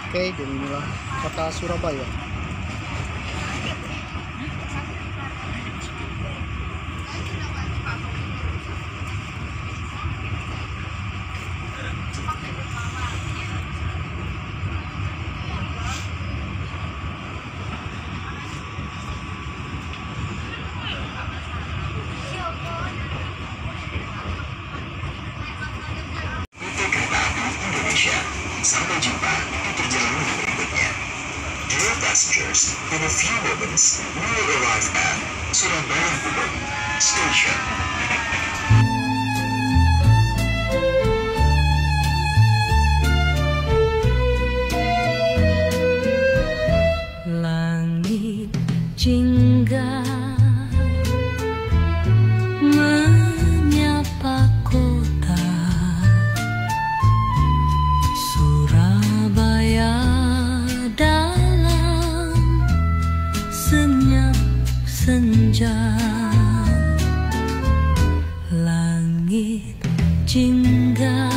Oke, jadi inilah kota Surabaya. Sampai jumpa di perjalanan berikutnya. Dear passengers, in a few moments, we will arrive at Surabaya Gubeng Station. Langit jingga menyapa kota Surabaya dalam senyap senja. Langit jingga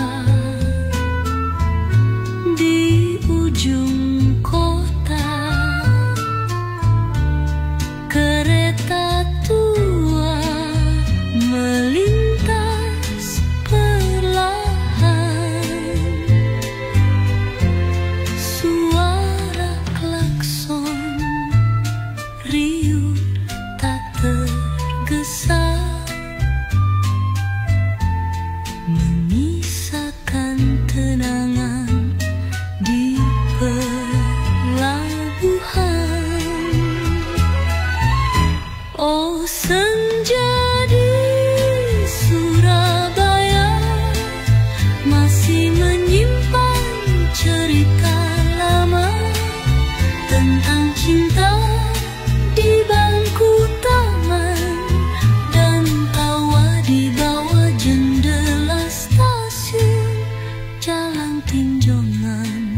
di ujung kota, kereta tua melintas perlahan. Suara klakson riuh tak tergesa, menyisakan kenangan di pelabuhan. Oh senja di Surabaya masih menyimpan cerita lama tentang cinta di bangku taman dan tawa di bawah jendela stasiun Jalan Tinjongan.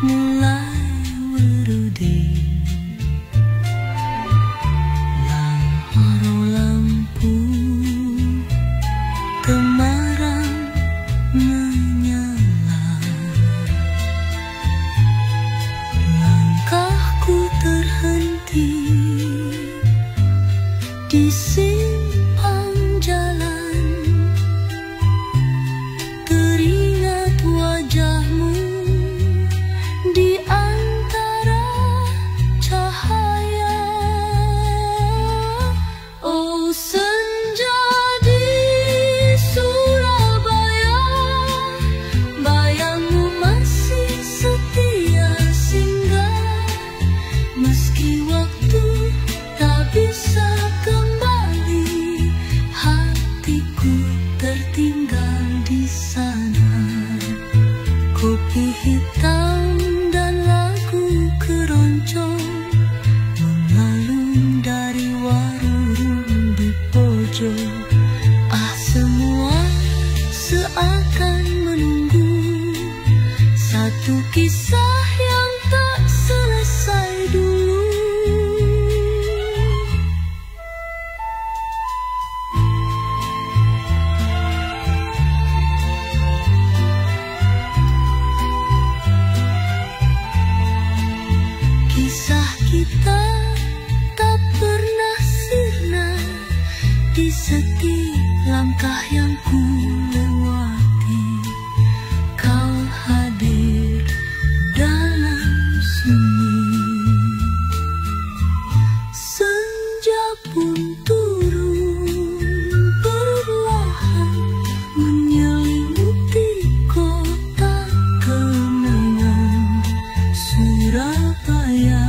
Mulai berudi lampu temaram menyala. Langkahku terhenti di simpang jalan, teringat wajahmu di antara cahaya. Oh senja di Surabaya, bayangmu masih setia singgah, meski waktu tak bisa kembali, hatiku tertinggal di sana. Kopi hitam dan lagu keroncong mengalun dari warung di pojok. Ah semua seakan menunggu satu kisah yang tak selesai dulu. Kisah kita tak pernah sirna di setiap langkah yang ku lewati. Kau hadir dalam sunyi, senja pun turun perlahan menyelimuti kota kenangan Surabaya.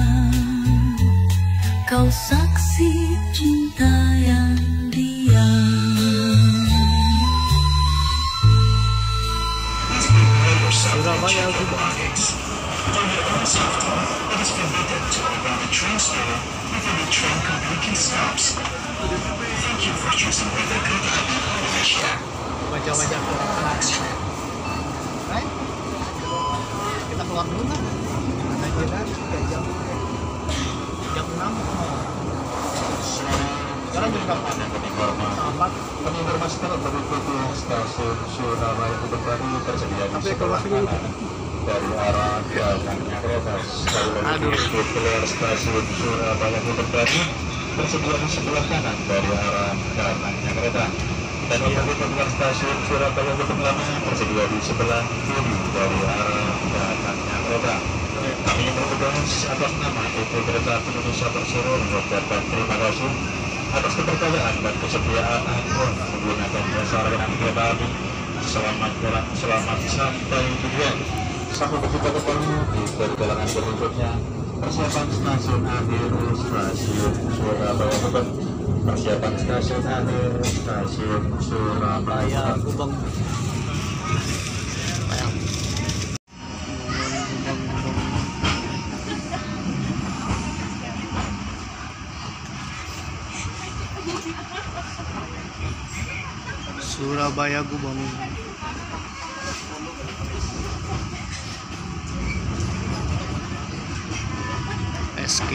Kau saksi cinta yang diam. Surabaya Gubeng. Under our safety, it is forbidden to operate the train store before the train completely stops. Thank you for choosing Weather Kereta Api Indonesia. Wajah-wajah orang. Right? Kita keluar dulu kan? Karena kita 3 jam. Jam 6. Sekarang jam berapa? Jam 4. Menginformasikan untuk stasiun Surabaya Gubeng baru tersedia di Sampai keluar dulu. dari arah datangnya kereta. Sekali lagi untuk keluar stasiun Surabaya Putar Bali bersedia di sebelah kanan dari arah datangnya kereta. Dan untuk keluar stasiun Surabaya Putar Lama bersedia di sebelah kiri dari arah datangnya kereta. Kami berterima kasih atas nama PT Kereta Api Indonesia Persero mengucapkan terima kasih atas kepercayaan dan kesetiaan Anda menggunakan jasa layanan kereta api. Selamat sampai tujuan. Sampai kita ketemu di perjalanan berikutnya. Persiapan stasiun akhir stasiun Surabaya Putar. Persiapan stasiun akhir stasiun Surabaya Gubeng. Surabaya Gubeng. SQ.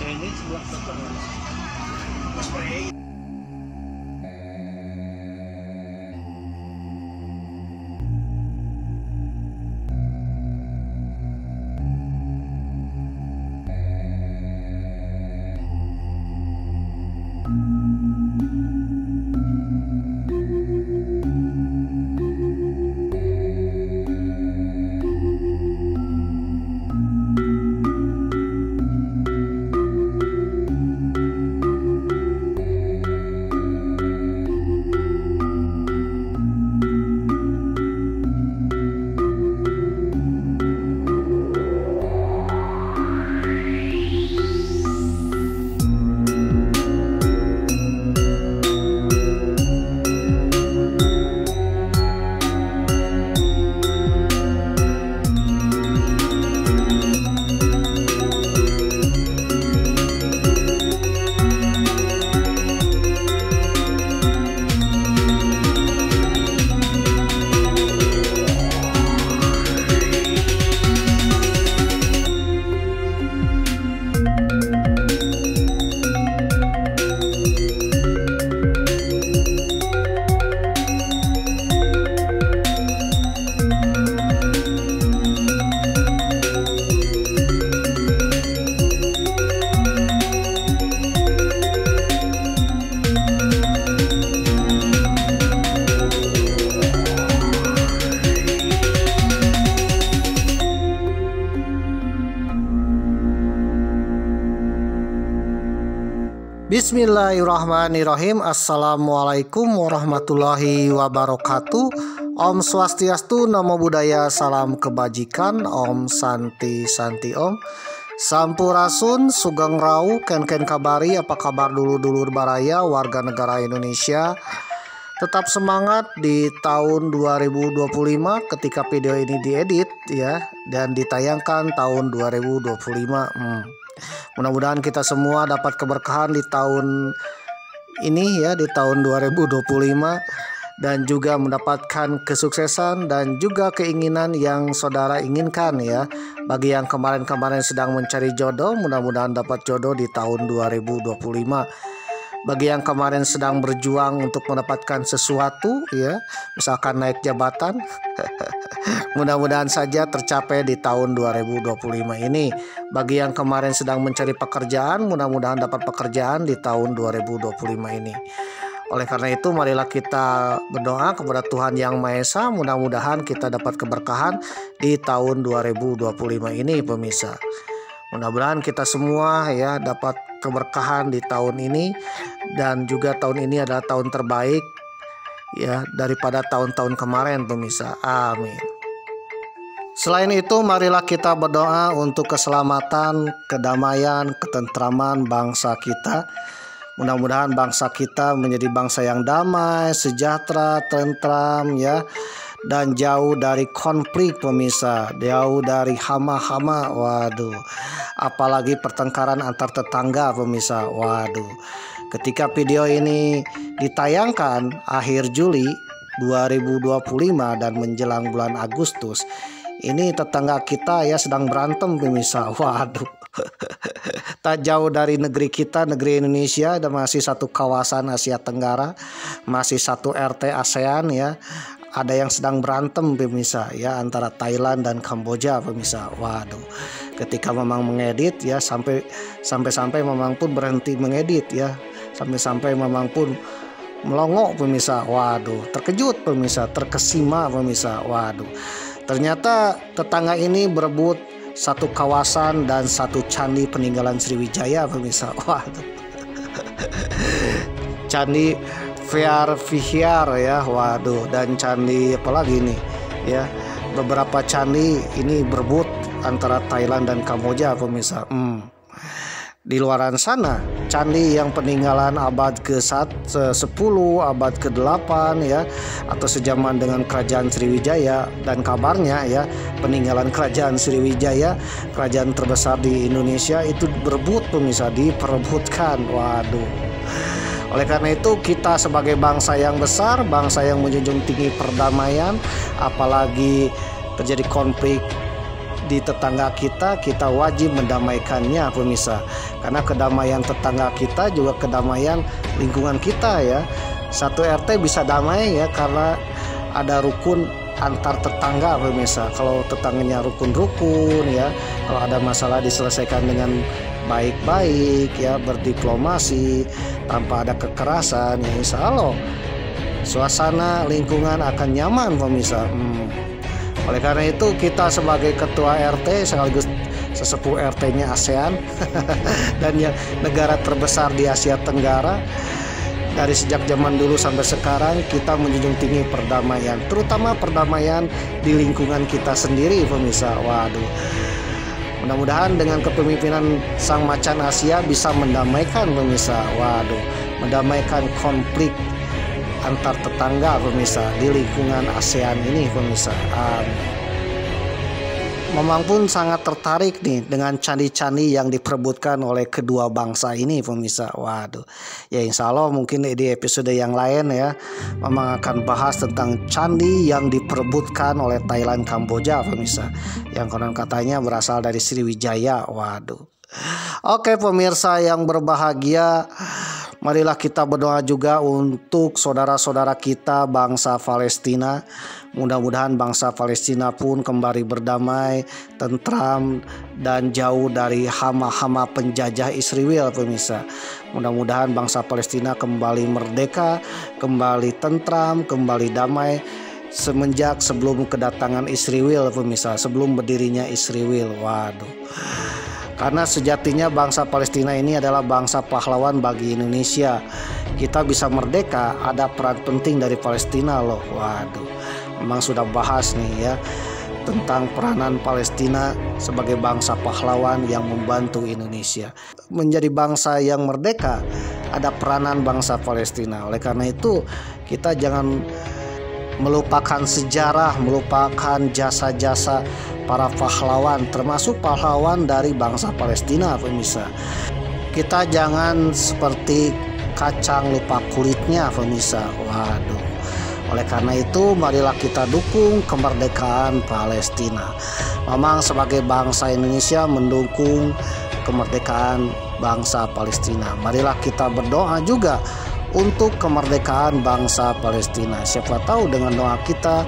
Ini sebelah Bismillahirrahmanirrahim. Assalamualaikum warahmatullahi wabarakatuh. Om Swastiastu, Namo Buddhaya, salam kebajikan. Om Santi Santi Om. Sampurasun, Sugeng Rau, Ken kabari, apa kabar dulur-dulur baraya, warga negara Indonesia. Tetap semangat di tahun 2025 ketika video ini diedit ya dan ditayangkan tahun 2025. Mudah-mudahan kita semua dapat keberkahan di tahun ini ya, di tahun 2025, dan juga mendapatkan kesuksesan dan juga keinginan yang saudara inginkan ya. Bagi yang kemarin-kemarin sedang mencari jodoh, mudah-mudahan dapat jodoh di tahun 2025. Bagi yang kemarin sedang berjuang untuk mendapatkan sesuatu ya, misalkan naik jabatan, mudah-mudahan saja tercapai di tahun 2025 ini. Bagi yang kemarin sedang mencari pekerjaan, mudah-mudahan dapat pekerjaan di tahun 2025 ini. Oleh karena itu, marilah kita berdoa kepada Tuhan Yang Maha Esa, mudah-mudahan kita dapat keberkahan di tahun 2025 ini, pemirsa. Mudah-mudahan kita semua ya dapat keberkahan di tahun ini, dan juga tahun ini adalah tahun terbaik ya daripada tahun-tahun kemarin, pemirsa. Amin. Selain itu, marilah kita berdoa untuk keselamatan, kedamaian, ketentraman bangsa kita. Mudah-mudahan bangsa kita menjadi bangsa yang damai, sejahtera, tentram ya, dan jauh dari konflik pemirsa, jauh dari hama-hama. Waduh, apalagi pertengkaran antar tetangga pemirsa. Waduh, ketika video ini ditayangkan akhir Juli 2025 dan menjelang bulan Agustus, ini tetangga kita ya sedang berantem pemirsa. Waduh. Tak jauh dari negeri kita, negeri Indonesia, dan masih satu kawasan Asia Tenggara, masih satu RT ASEAN ya. Ada yang sedang berantem pemirsa ya antara Thailand dan Kamboja pemirsa. Waduh. Ketika Mamang mengedit ya sampai Mamang pun berhenti mengedit ya. Sampai Mamang pun melongo pemirsa. Waduh, terkejut pemirsa, terkesima pemirsa. Waduh. Ternyata tetangga ini berebut satu kawasan dan satu candi peninggalan Sriwijaya pemirsa. Waduh. Candi Vihyar ya. Waduh, dan candi apalagi nih ya. Beberapa candi ini berebut antara Thailand dan Kamboja pemirsa. Di luaran sana, candi yang peninggalan abad ke-10, abad ke-8 ya, atau sejaman dengan kerajaan Sriwijaya, dan kabarnya ya, peninggalan kerajaan Sriwijaya, kerajaan terbesar di Indonesia itu berebut pemirsa, diperebutkan. Waduh. Oleh karena itu kita sebagai bangsa yang besar, bangsa yang menjunjung tinggi perdamaian, apalagi terjadi konflik di tetangga kita wajib mendamaikannya pemirsa. Karena kedamaian tetangga kita juga kedamaian lingkungan kita ya. Satu RT bisa damai ya karena ada rukun antar tetangga pemirsa. Kalau tetangganya rukun-rukun ya, kalau ada masalah diselesaikan dengan baik-baik ya, berdiplomasi tanpa ada kekerasan ya, insya Allah suasana lingkungan akan nyaman pemirsa. Oleh karena itu kita sebagai ketua RT sekaligus sesepuh RT-nya ASEAN dan yang negara terbesar di Asia Tenggara, dari sejak zaman dulu sampai sekarang kita menjunjung tinggi perdamaian, terutama perdamaian di lingkungan kita sendiri pemirsa. Waduh. Mudah-mudahan dengan kepemimpinan Sang Macan Asia bisa mendamaikan pemirsa. Waduh, mendamaikan konflik antar tetangga pemirsa di lingkungan ASEAN ini pemirsa. Mamang pun sangat tertarik nih dengan candi-candi yang diperebutkan oleh kedua bangsa ini pemirsa. Waduh, ya insya Allah mungkin di episode yang lain ya Mamang akan bahas tentang candi yang diperebutkan oleh Thailand Kamboja pemirsa, yang konon katanya berasal dari Sriwijaya. Waduh. Oke pemirsa yang berbahagia, marilah kita berdoa juga untuk saudara-saudara kita bangsa Palestina. Mudah-mudahan bangsa Palestina pun kembali berdamai, tentram, dan jauh dari hama-hama penjajah Israel pemirsa. Mudah-mudahan bangsa Palestina kembali merdeka, kembali tentram, kembali damai semenjak sebelum kedatangan Israel pemirsa, sebelum berdirinya Israel. Waduh. Karena sejatinya bangsa Palestina ini adalah bangsa pahlawan bagi Indonesia. Kita bisa merdeka ada peran penting dari Palestina loh. Waduh, memang sudah bahas nih ya tentang peranan Palestina sebagai bangsa pahlawan yang membantu Indonesia menjadi bangsa yang merdeka. Ada peranan bangsa Palestina. Oleh karena itu kita jangan melupakan sejarah, melupakan jasa-jasa para pahlawan, termasuk pahlawan dari bangsa Palestina pemirsa. Kita jangan seperti kacang lupa kulitnya pemirsa. Waduh. Oleh karena itu marilah kita dukung kemerdekaan Palestina. Mamang sebagai bangsa Indonesia mendukung kemerdekaan bangsa Palestina. Marilah kita berdoa juga untuk kemerdekaan bangsa Palestina. Siapa tahu dengan doa kita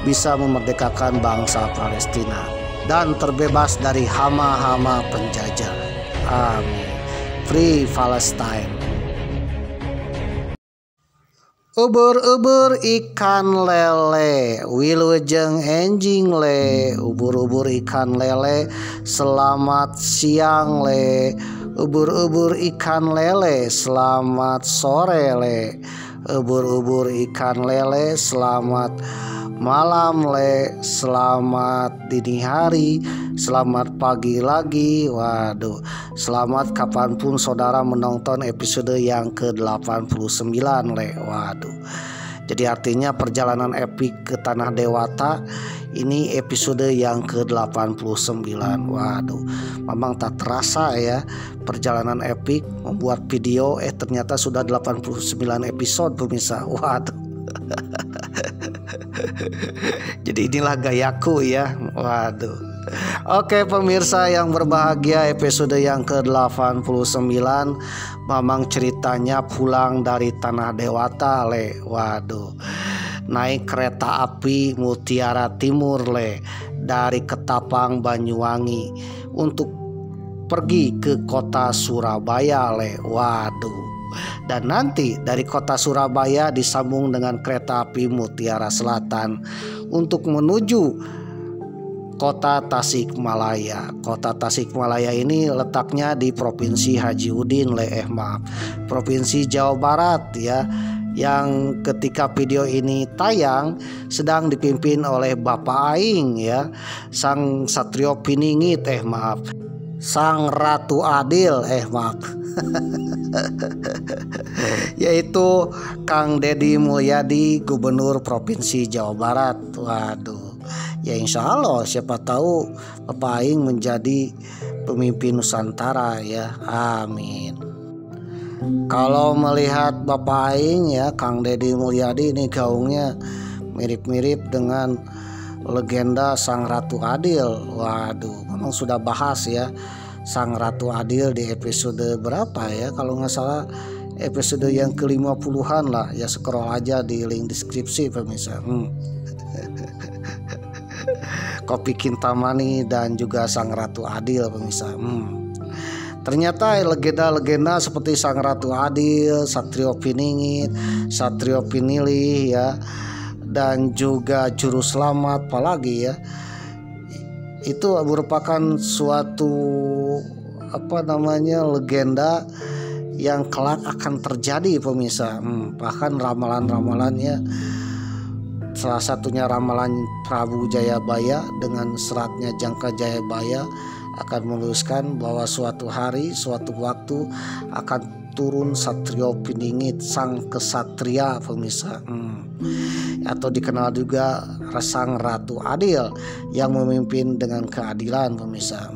bisa memerdekakan bangsa Palestina dan terbebas dari hama-hama penjajah. Amin. Free Palestine. Ubur-ubur ikan lele, wilujeng enjing le, ubur-ubur ikan lele, selamat siang le. Ubur-ubur ikan lele, selamat sore le. Ubur-ubur ikan lele, selamat malam le. Selamat dini hari, selamat pagi lagi. Waduh, selamat kapanpun saudara menonton episode yang ke-89 le. Waduh, Jadi artinya perjalanan epik ke Tanah Dewata ini episode yang ke-89. Waduh, memang tak terasa ya perjalanan epik membuat video ternyata sudah 89 episode pemirsa. Waduh. Jadi inilah gayaku ya. Waduh. Oke pemirsa yang berbahagia, episode yang ke-89 memang ceritanya pulang dari Tanah Dewata le. Waduh, naik kereta api Mutiara Timur le, dari Ketapang Banyuwangi untuk pergi ke kota Surabaya le. Waduh, dan nanti dari kota Surabaya disambung dengan kereta api Mutiara Selatan untuk menuju kota Tasikmalaya. Kota Tasikmalaya ini letaknya di Provinsi Provinsi Jawa Barat ya, yang ketika video ini tayang sedang dipimpin oleh Bapak Aing ya, Sang Satrio Piningit Sang Ratu Adil yaitu Kang Deddy Mulyadi, Gubernur Provinsi Jawa Barat. Waduh, ya insya Allah siapa tahu Bapak Aing menjadi pemimpin Nusantara ya, amin. Kalau melihat Bapak Aing ya, Kang Deddy Mulyadi ini gaungnya mirip-mirip dengan legenda Sang Ratu Adil. Waduh, memang sudah bahas ya Sang Ratu Adil di episode berapa ya, kalau nggak salah episode yang ke-50-an lah ya, scroll aja di link deskripsi pemirsa. Kopi Kintamani dan juga Sang Ratu Adil pemirsa. Ternyata legenda-legenda seperti Sang Ratu Adil, Satrio Piningit, Satrio Pinilih ya, dan juga Juru Selamat apalagi ya, itu merupakan suatu legenda yang kelak akan terjadi pemirsa. Bahkan ramalan-ramalannya, salah satunya ramalan Prabu Jayabaya dengan seratnya Jangka Jayabaya akan menuliskan bahwa suatu hari, suatu waktu akan turun Satrio Piningit, sang kesatria pemirsa, atau dikenal juga Sang Ratu Adil yang memimpin dengan keadilan pemirsa.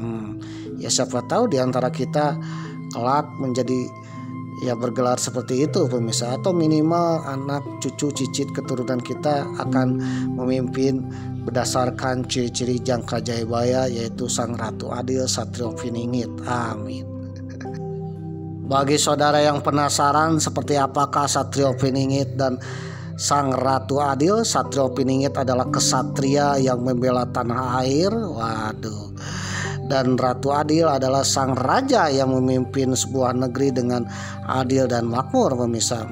Ya siapa tahu di antara kita kelak menjadi ya bergelar seperti itu pemirsa, atau minimal anak cucu cicit keturunan kita akan memimpin berdasarkan ciri-ciri Jangka Jayabaya, yaitu Sang Ratu Adil, Satrio Piningit, amin. Bagi saudara yang penasaran seperti apakah Satrio Piningit dan Sang Ratu Adil, Satrio Piningit adalah kesatria yang membela tanah air, waduh, dan Ratu Adil adalah sang raja yang memimpin sebuah negeri dengan adil dan makmur pemirsa.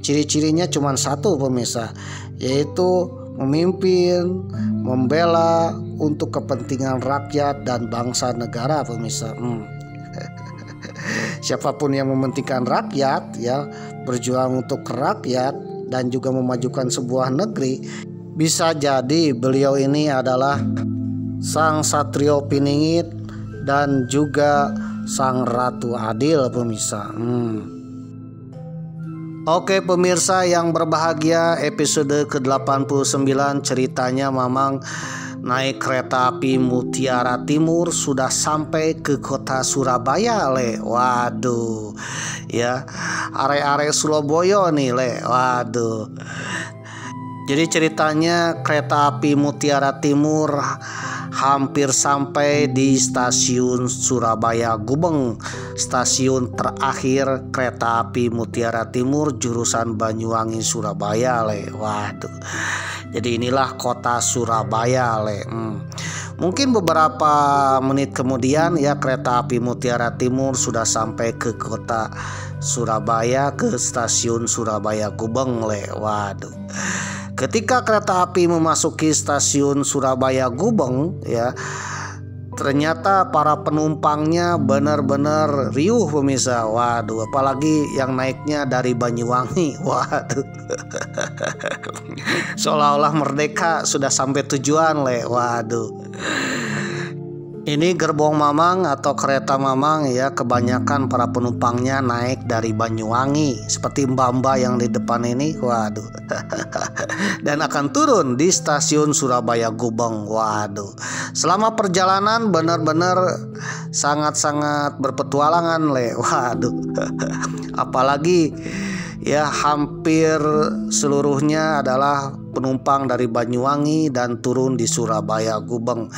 Ciri-cirinya cuma satu pemirsa, yaitu memimpin, membela untuk kepentingan rakyat dan bangsa negara pemirsa. Siapapun yang mementingkan rakyat ya, berjuang untuk rakyat dan juga memajukan sebuah negeri, bisa jadi beliau ini adalah Sang Satrio Piningit dan juga Sang Ratu Adil pemirsa. Oke pemirsa yang berbahagia, episode ke-89 ceritanya memang naik kereta api Mutiara Timur sudah sampai ke kota Surabaya le. Waduh ya, are-are Surabaya nih le. Waduh. Jadi ceritanya kereta api Mutiara Timur hampir sampai di stasiun Surabaya Gubeng, stasiun terakhir kereta api Mutiara Timur jurusan Banyuwangi Surabaya le. Waduh. Jadi inilah kota Surabaya le. Mungkin beberapa menit kemudian ya kereta api Mutiara Timur sudah sampai ke kota Surabaya, ke stasiun Surabaya Gubeng le. Waduh. Ketika kereta api memasuki stasiun Surabaya Gubeng ya, ternyata para penumpangnya benar-benar riuh pemirsa. Waduh, apalagi yang naiknya dari Banyuwangi. Waduh. Seolah-olah merdeka sudah sampai tujuan le. Waduh. Ini gerbong Mamang atau kereta Mamang ya, kebanyakan para penumpangnya naik dari Banyuwangi seperti mbak-mbak yang di depan ini. Waduh. Dan akan turun di stasiun Surabaya Gubeng. Waduh. Selama perjalanan benar-benar sangat-sangat berpetualangan le. Waduh. Apalagi ya hampir seluruhnya adalah penumpang dari Banyuwangi dan turun di Surabaya Gubeng.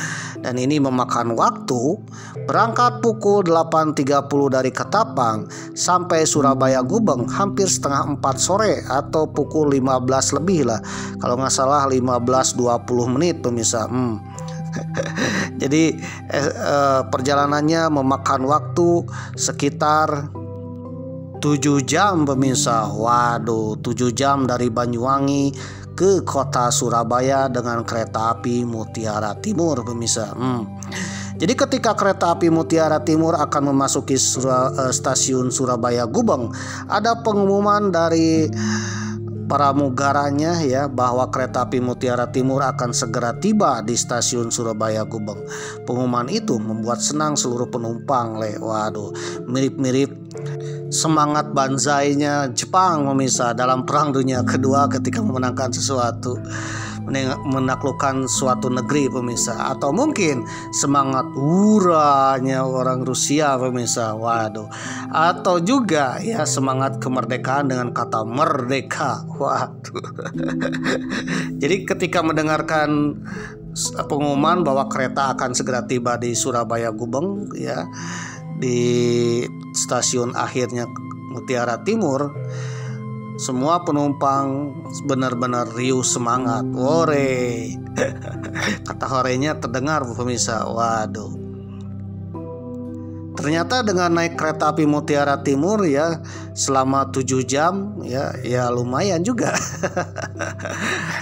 Dan ini memakan waktu berangkat pukul 8.30 dari Ketapang sampai Surabaya Gubeng hampir setengah 4 sore atau pukul 15 lebih lah. Kalau nggak salah 15-20 menit pemirsa. Jadi perjalanannya memakan waktu sekitar 7 jam pemirsa. Waduh, 7 jam dari Banyuwangi ke kota Surabaya dengan kereta api Mutiara Timur pemirsa. Jadi ketika kereta api Mutiara Timur akan memasuki stasiun Surabaya Gubeng, ada pengumuman dari pramugaranya ya bahwa kereta api Mutiara Timur akan segera tiba di stasiun Surabaya Gubeng. Pengumuman itu membuat senang seluruh penumpang le. Waduh, mirip-mirip semangat banzainya Jepang pemirsa dalam Perang Dunia Kedua ketika memenangkan sesuatu, menaklukkan suatu negeri pemirsa, atau mungkin semangat hurranya orang Rusia pemirsa. Waduh, atau juga ya semangat kemerdekaan dengan kata merdeka. Waduh. Jadi ketika mendengarkan pengumuman bahwa kereta akan segera tiba di Surabaya Gubeng ya, di stasiun akhirnya Mutiara Timur, semua penumpang benar-benar riuh semangat. Hore. Kata horenya terdengar pemirsa. Waduh. Ternyata dengan naik kereta api Mutiara Timur ya selama 7 jam ya lumayan juga.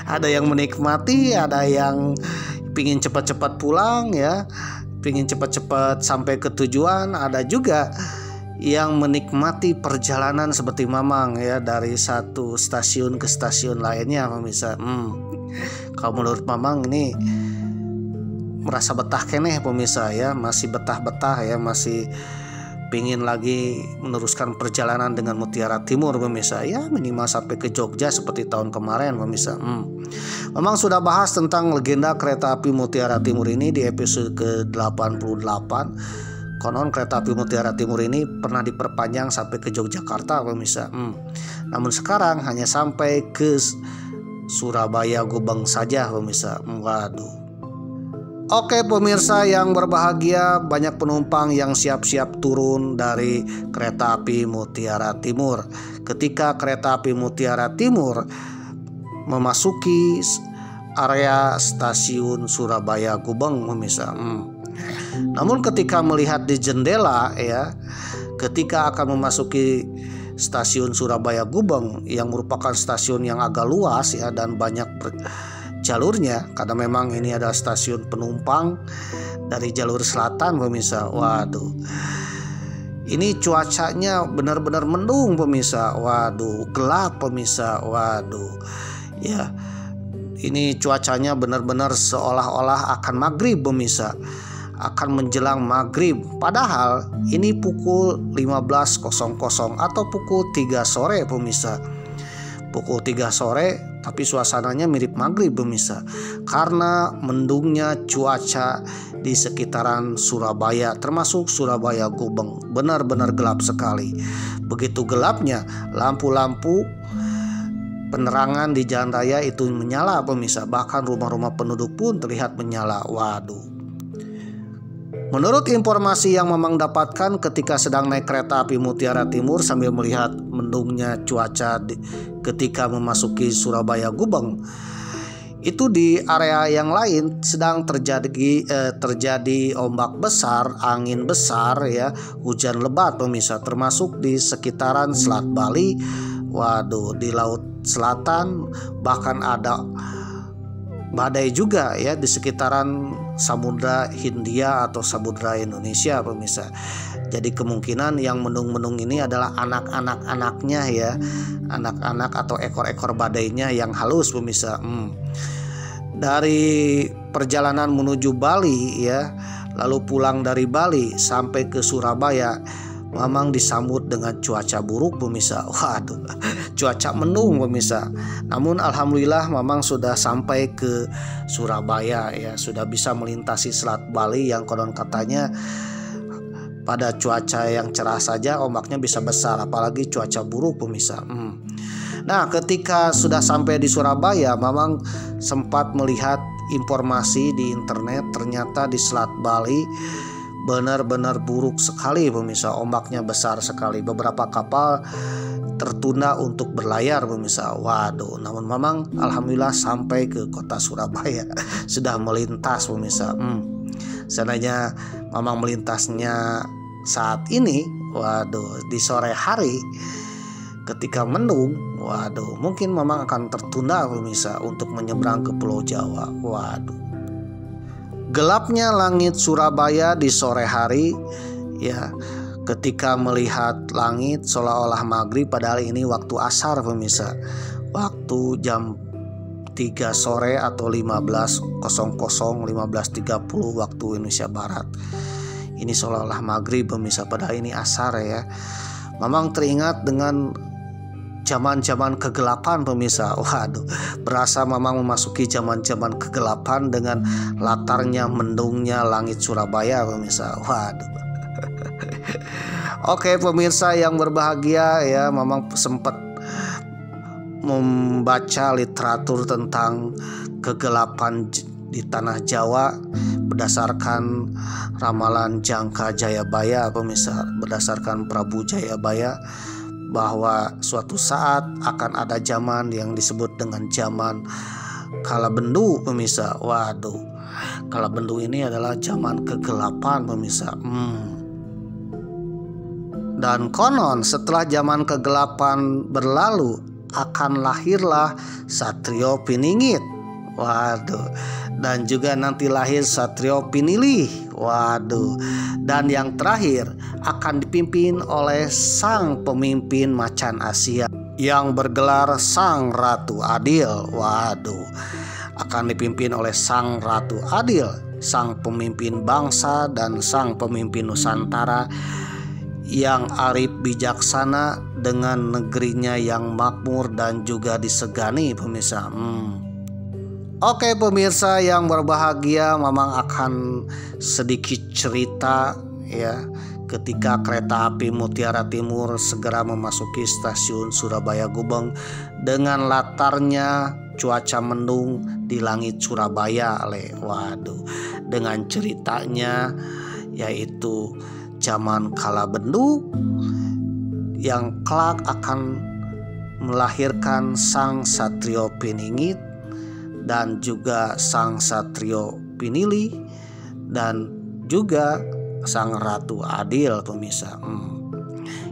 Ada yang menikmati, ada yang pingin cepat-cepat pulang ya, pingin cepat-cepat sampai ke tujuan, ada juga yang menikmati perjalanan seperti Mamang ya dari satu stasiun ke stasiun lainnya pemirsa. Kalau menurut Mamang ini merasa betah keneh pemirsa ya, masih betah-betah ya, masih pingin lagi meneruskan perjalanan dengan Mutiara Timur pemirsa ya, minimal sampai ke Jogja seperti tahun kemarin pemirsa. Memang sudah bahas tentang legenda kereta api Mutiara Timur ini di episode ke-88. Konon kereta api Mutiara Timur ini pernah diperpanjang sampai ke Yogyakarta pemirsa. Namun sekarang hanya sampai ke Surabaya Gubeng saja pemirsa. Waduh. Oke pemirsa yang berbahagia, banyak penumpang yang siap-siap turun dari kereta api Mutiara Timur. Ketika kereta api Mutiara Timur memasuki area stasiun Surabaya Gubeng pemirsa. Namun ketika melihat di jendela ya, ketika akan memasuki stasiun Surabaya Gubeng yang merupakan stasiun yang agak luas ya dan banyak jalurnya, karena memang ini adalah stasiun penumpang dari jalur selatan pemirsa. Waduh, ini cuacanya benar-benar mendung pemirsa. Waduh, gelap pemirsa. Waduh ya, ini cuacanya benar-benar seolah-olah akan maghrib pemirsa, akan menjelang maghrib. Padahal ini pukul 15.00 atau pukul 3 sore pemirsa. Pukul 3 sore tapi suasananya mirip maghrib pemirsa, karena mendungnya cuaca di sekitaran Surabaya, termasuk Surabaya Gubeng. Benar-benar gelap sekali. Begitu gelapnya, lampu-lampu penerangan di jalan raya itu menyala pemirsa, bahkan rumah-rumah penduduk pun terlihat menyala. Waduh. Menurut informasi yang Mamang dapatkan ketika sedang naik kereta api Mutiara Timur sambil melihat mendungnya cuaca ketika memasuki Surabaya Gubeng, itu di area yang lain sedang terjadi ombak besar, angin besar ya, hujan lebat pemirsa, termasuk di sekitaran Selat Bali. Waduh, di Laut Selatan bahkan ada badai juga ya di sekitaran Samudra Hindia atau Samudra Indonesia pemirsa. Jadi kemungkinan yang mendung-mendung ini adalah anak-anaknya ya, anak-anak atau ekor-ekor badainya yang halus pemirsa. Dari perjalanan menuju Bali ya, lalu pulang dari Bali sampai ke Surabaya, Mamang disambut dengan cuaca buruk pemirsa. Waduh, cuaca mendung pemirsa. Namun alhamdulillah Mamang sudah sampai ke Surabaya ya, sudah bisa melintasi Selat Bali yang konon katanya pada cuaca yang cerah saja ombaknya bisa besar, apalagi cuaca buruk pemirsa. Nah, ketika sudah sampai di Surabaya, Mamang sempat melihat informasi di internet, ternyata di Selat Bali benar-benar buruk sekali pemirsa, ombaknya besar sekali. Beberapa kapal tertunda untuk berlayar pemirsa. Waduh, namun Mamang alhamdulillah sampai ke kota Surabaya sudah melintas pemirsa. Seandainya Mamang melintasnya saat ini, waduh, di sore hari ketika mendung, waduh, mungkin Mamang akan tertunda pemirsa untuk menyeberang ke Pulau Jawa. Waduh, gelapnya langit Surabaya di sore hari ya, ketika melihat langit seolah-olah maghrib, padahal ini waktu asar pemirsa, waktu jam 3 sore atau 15.30 waktu Indonesia Barat. Ini seolah-olah maghrib pemirsa, padahal ini asar ya. Mamang teringat dengan zaman-zaman kegelapan pemirsa. Waduh, berasa Mamang memasuki zaman-zaman kegelapan dengan latarnya mendungnya langit Surabaya pemirsa. Waduh. Oke pemirsa yang berbahagia ya, Mamang sempat membaca literatur tentang kegelapan di tanah Jawa berdasarkan ramalan Jangka Jayabaya pemirsa, berdasarkan Prabu Jayabaya, bahwa suatu saat akan ada zaman yang disebut dengan zaman Kalabendu pemirsa. Waduh, Kalabendu ini adalah zaman kegelapan pemirsa. Dan konon setelah zaman kegelapan berlalu akan lahirlah Satrio Piningit. Waduh, dan juga nanti lahir Satrio Pinilih. Waduh, dan yang terakhir akan dipimpin oleh sang pemimpin macan Asia yang bergelar Sang Ratu Adil. Waduh, akan dipimpin oleh Sang Ratu Adil, sang pemimpin bangsa dan sang pemimpin Nusantara yang arif bijaksana dengan negerinya yang makmur dan juga disegani pemirsa. Oke pemirsa yang berbahagia, Mamang akan sedikit cerita ya, ketika kereta api Mutiara Timur segera memasuki stasiun Surabaya Gubeng dengan latarnya cuaca mendung di langit Surabaya. Waduh, dengan ceritanya yaitu zaman Kalabendu yang kelak akan melahirkan Sang Satrio Piningit dan juga Sang Satrio Pinili dan juga Sang Ratu Adil pemirsa.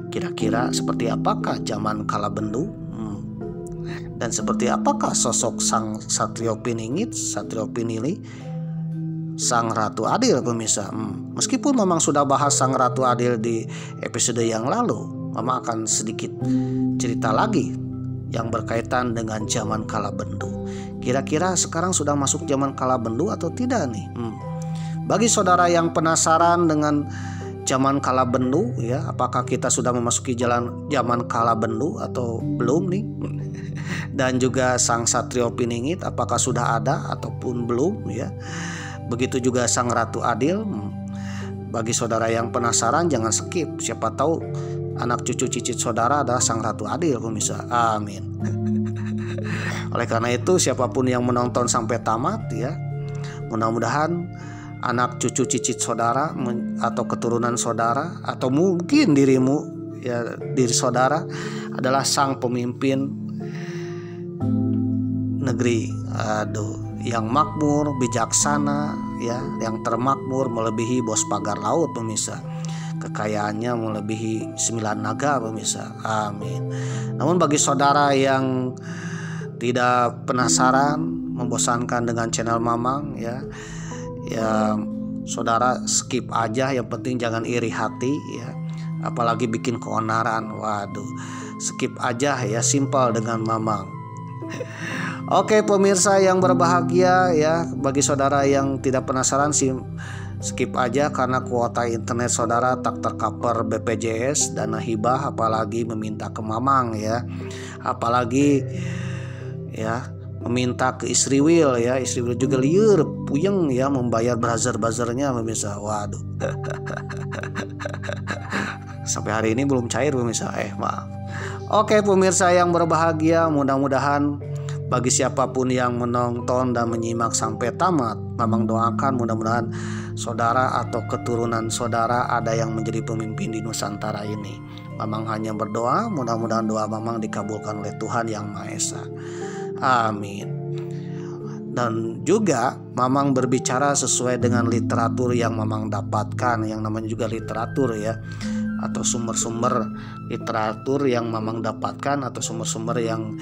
Kira-kira seperti apakah zaman Kalabendu? Dan seperti apakah sosok Sang Satrio Piningit, Satrio Pinili, Sang Ratu Adil pemirsa? Meskipun memang sudah bahas Sang Ratu Adil di episode yang lalu, Mama akan sedikit cerita lagi yang berkaitan dengan zaman Kalabendu. Kira-kira sekarang sudah masuk zaman Kalabendu atau tidak nih? Bagi saudara yang penasaran dengan zaman Kalabendu ya, apakah kita sudah memasuki zaman Kalabendu atau belum nih? Dan juga Sang Satrio Piningit apakah sudah ada ataupun belum ya? Begitu juga Sang Ratu Adil. Bagi saudara yang penasaran jangan skip, siapa tahu anak cucu cicit saudara adalah Sang Ratu Adil pemirsa. Amin. Oleh karena itu siapapun yang menonton sampai tamat ya, mudah-mudahan anak cucu cicit saudara atau keturunan saudara atau mungkin dirimu ya, diri saudara adalah sang pemimpin negeri. Aduh, yang makmur, bijaksana ya, yang termakmur melebihi bos pagar laut pemirsa. Kekayaannya melebihi 9 naga pemirsa. Amin. Namun bagi saudara yang tidak penasaran, membosankan dengan channel Mamang ya, saudara skip aja, yang penting jangan iri hati ya, apalagi bikin keonaran. Waduh, skip aja ya, simpel dengan Mamang. Oke pemirsa yang berbahagia ya, bagi saudara yang tidak penasaran skip aja karena kuota internet saudara tak tercover BPJS, dana hibah, apalagi meminta ke mamang ya. Apalagi ya meminta ke istri Will ya, istri Will juga liur puyeng ya membayar buzzer-buzzernya pemirsa. Waduh. Sampai hari ini belum cair pemirsa. Maaf. Oke pemirsa yang berbahagia, mudah-mudahan bagi siapapun yang menonton dan menyimak sampai tamat, Mamang doakan mudah-mudahan saudara atau keturunan saudara ada yang menjadi pemimpin di Nusantara ini. Mamang hanya berdoa, mudah-mudahan doa Mamang dikabulkan oleh Tuhan Yang Maha Esa. Amin. Dan juga Mamang berbicara sesuai dengan literatur yang Mamang dapatkan, yang namanya juga literatur ya, atau sumber-sumber literatur yang Mamang dapatkan atau sumber-sumber yang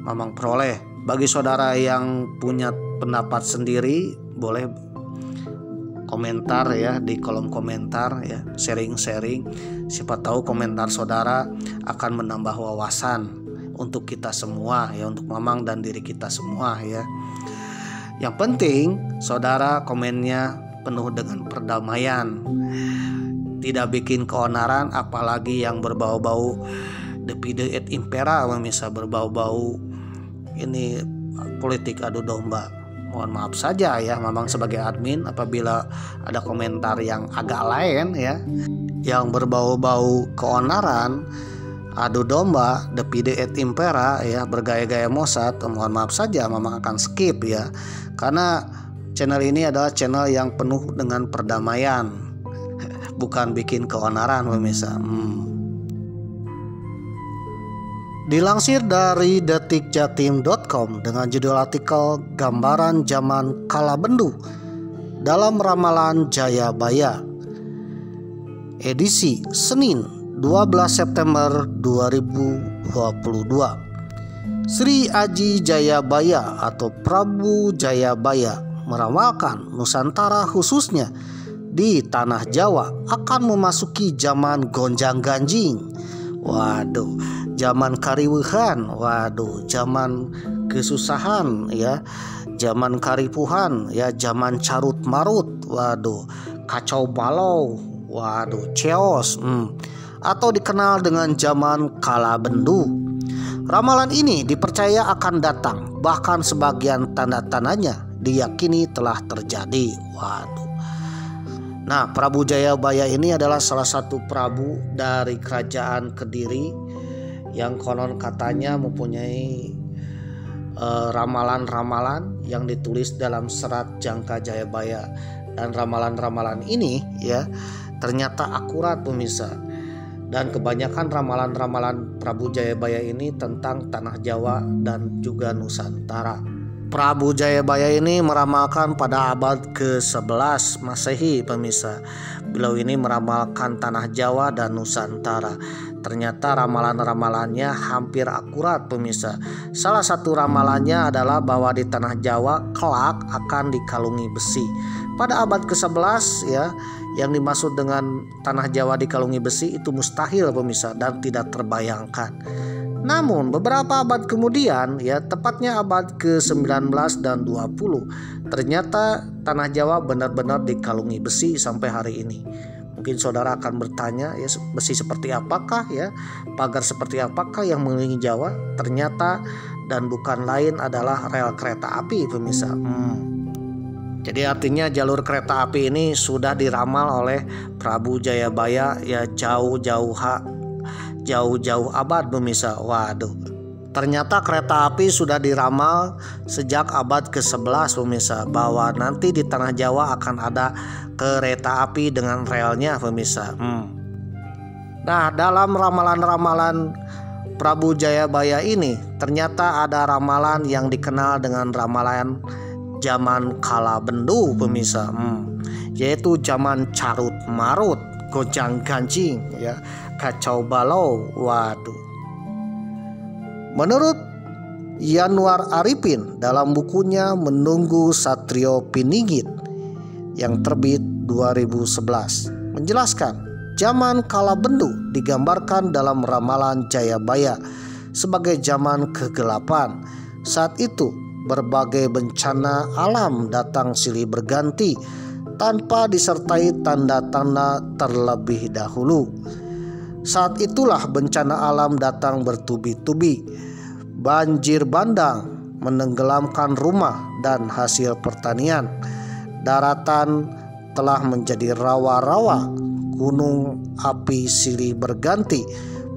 Mamang peroleh. Bagi saudara yang punya pendapat sendiri boleh komentar ya di kolom komentar ya, sharing-sharing. Siapa tahu komentar saudara akan menambah wawasan untuk kita semua ya, untuk Mamang dan diri kita semua ya. Yang penting saudara komennya penuh dengan perdamaian, tidak bikin keonaran, apalagi yang berbau-bau divide et impera, bisa berbau-bau ini politik adu domba. Mohon maaf saja ya, Mamang sebagai admin apabila ada komentar yang agak lain ya, yang berbau-bau keonaran, adu domba, divide et impera ya, bergaya-gaya Mossad, mohon maaf saja Mamang akan skip ya, karena channel ini adalah channel yang penuh dengan perdamaian, bukan bikin keonaran pemirsa. Dilansir dari detikjatim.com dengan judul artikel Gambaran Zaman Kalabendu dalam Ramalan Jayabaya, edisi Senin 12 September 2022. Sri Aji Jayabaya atau Prabu Jayabaya meramalkan Nusantara khususnya di tanah Jawa akan memasuki zaman gonjang-ganjing. Waduh, zaman kariweuhan, waduh, zaman kesusahan ya, zaman karipuhan ya, zaman carut marut, waduh, kacau balau, waduh, chaos, atau dikenal dengan zaman kalabendu. Ramalan ini dipercaya akan datang, bahkan sebagian tanda-tandanya diyakini telah terjadi. Waduh. Nah, Prabu Jayabaya ini adalah salah satu prabu dari kerajaan Kediri yang konon katanya mempunyai ramalan-ramalan yang ditulis dalam serat Jangka Jayabaya, dan ramalan-ramalan ini ya ternyata akurat pemirsa. Dan kebanyakan ramalan-ramalan Prabu Jayabaya ini tentang tanah Jawa dan juga Nusantara. Prabu Jayabaya ini meramalkan pada abad ke-11 Masehi pemirsa. Beliau ini meramalkan tanah Jawa dan Nusantara. Ternyata ramalan-ramalannya hampir akurat pemirsa. Salah satu ramalannya adalah bahwa di tanah Jawa kelak akan dikalungi besi. Pada abad ke-11 ya, yang dimaksud dengan tanah Jawa dikalungi besi itu mustahil pemirsa dan tidak terbayangkan. Namun beberapa abad kemudian ya, tepatnya abad ke-19 dan 20, ternyata tanah Jawa benar-benar dikalungi besi sampai hari ini. Mungkin saudara akan bertanya ya, besi seperti apakah ya, pagar seperti apakah yang mengelilingi Jawa? Ternyata dan bukan lain adalah rel kereta api pemirsa. Jadi artinya jalur kereta api ini sudah diramal oleh Prabu Jayabaya ya jauh-jauh abad pemirsa. Waduh, ternyata kereta api sudah diramal sejak abad ke-11 pemirsa, bahwa nanti di tanah Jawa akan ada kereta api dengan relnya pemirsa. Nah, dalam ramalan-ramalan Prabu Jayabaya ini ternyata ada ramalan yang dikenal dengan ramalan zaman kalabendu pemirsa, yaitu zaman carut marut, gonjang ganjing ya, kacau balau. Waduh. Menurut Yanuar Arifin dalam bukunya Menunggu Satrio Piningit yang terbit 2011 menjelaskan zaman kalabendu digambarkan dalam ramalan Jayabaya sebagai zaman kegelapan. Saat itu berbagai bencana alam datang silih berganti tanpa disertai tanda-tanda terlebih dahulu. Saat itulah bencana alam datang bertubi-tubi. Banjir bandang menenggelamkan rumah dan hasil pertanian. Daratan telah menjadi rawa-rawa. Gunung api silih berganti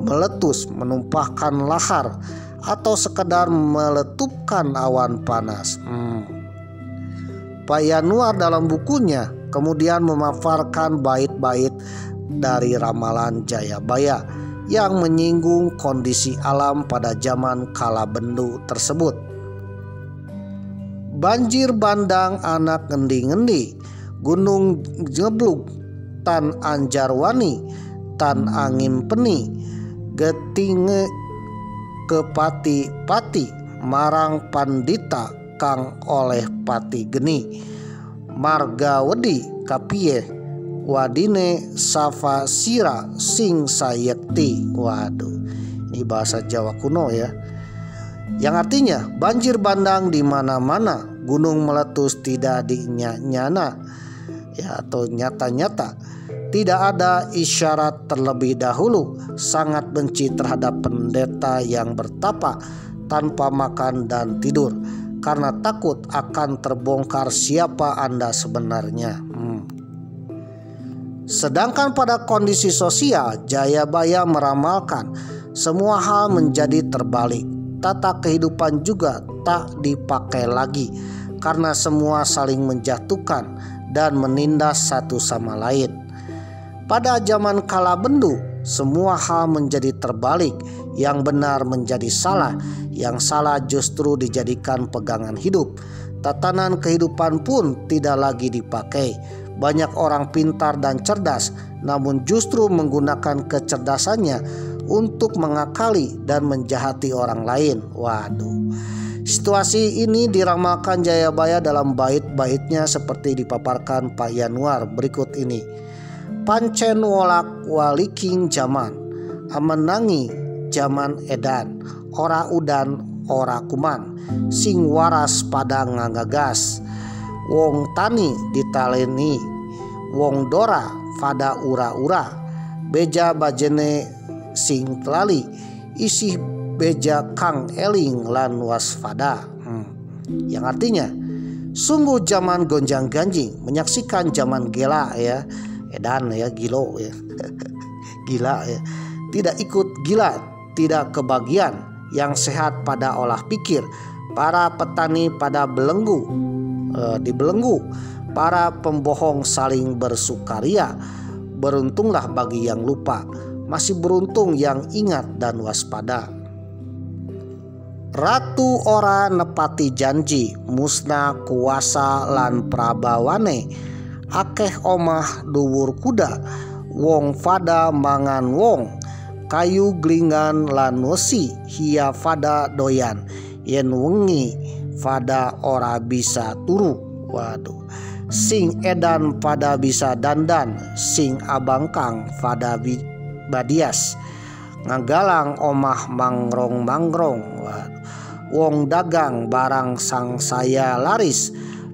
meletus menumpahkan lahar atau sekedar meletupkan awan panas. Pak Yanuar dalam bukunya kemudian memaparkan bait-bait dari ramalan Jayabaya yang menyinggung kondisi alam pada zaman kalabendu tersebut. Banjir bandang anak ngendi-ngendi, gunung jeblug, tan anjarwani, tan angin peni, getinge kepati-pati, marang pandita kang oleh pati geni, marga wedi kapiye, wadine safa sira sing sayekti. Waduh, ini bahasa Jawa kuno ya, yang artinya banjir bandang di mana-mana, gunung meletus tidak dinyana ya, atau nyata-nyata. Tidak ada isyarat terlebih dahulu, sangat benci terhadap pendeta yang bertapa tanpa makan dan tidur karena takut akan terbongkar siapa Anda sebenarnya. Sedangkan pada kondisi sosial, Jayabaya meramalkan semua hal menjadi terbalik. Tata kehidupan juga tak dipakai lagi karena semua saling menjatuhkan dan menindas satu sama lain. Pada zaman kalabendu, semua hal menjadi terbalik. Yang benar menjadi salah, yang salah justru dijadikan pegangan hidup. Tatanan kehidupan pun tidak lagi dipakai. Banyak orang pintar dan cerdas, namun justru menggunakan kecerdasannya untuk mengakali dan menjahati orang lain. Waduh, situasi ini diramalkan Jayabaya dalam bait-baitnya seperti dipaparkan Pak Yanuar berikut ini. Pancen wolak waliking zaman, amenangi zaman edan, ora udan ora kuman, sing waras pada ngagagas, wong tani ditaleni, wong dora pada ura-ura, beja bajene sing telali, isih beja kang eling lan waspada. Yang artinya sungguh zaman gonjang ganjing, menyaksikan zaman gila ya, edan ya, gilo ya gila ya, tidak ikut gila, tidak kebagian, yang sehat pada olah pikir, para petani pada dibelenggu, para pembohong saling bersukaria. Beruntunglah bagi yang lupa, masih beruntung yang ingat dan waspada. Ratu ora nepati janji, musnah kuasa lan prabawane, akeh omah dhuwur kuda, wong fada mangan wong, kayu glingan lan wesi, hia fada doyan, yen wengi fada ora bisa turu. Waduh, sing edan pada bisa dandan, sing abangkang fada badias, ngagalang omah mangrong-mangrong. Waduh, wong dagang barang sang saya laris,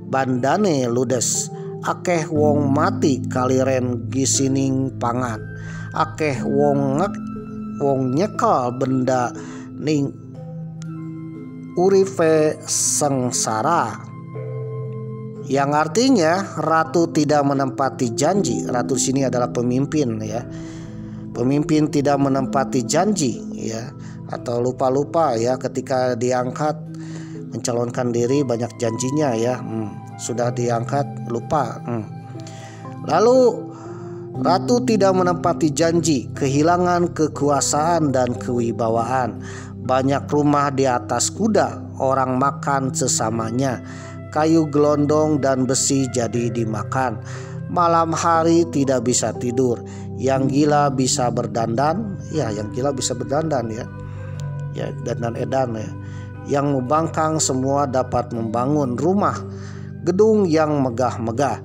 bandane ludes, akeh wong mati kaliren gisining pangan, akeh wong nyekel benda ning uripe sengsara. Yang artinya ratu tidak menempati janji. Ratu sini adalah pemimpin ya. Pemimpin tidak menempati janji ya, atau lupa-lupa ya, ketika diangkat mencalonkan diri banyak janjinya ya. Sudah diangkat lupa. Lalu ratu tidak menempati janji, kehilangan kekuasaan dan kewibawaan. Banyak rumah di atas kuda, orang makan sesamanya, kayu gelondong dan besi jadi dimakan. Malam hari tidak bisa tidur, yang gila bisa berdandan, ya yang gila bisa berdandan ya dandan edan ya. Yang membangkang semua dapat membangun rumah, gedung yang megah-megah.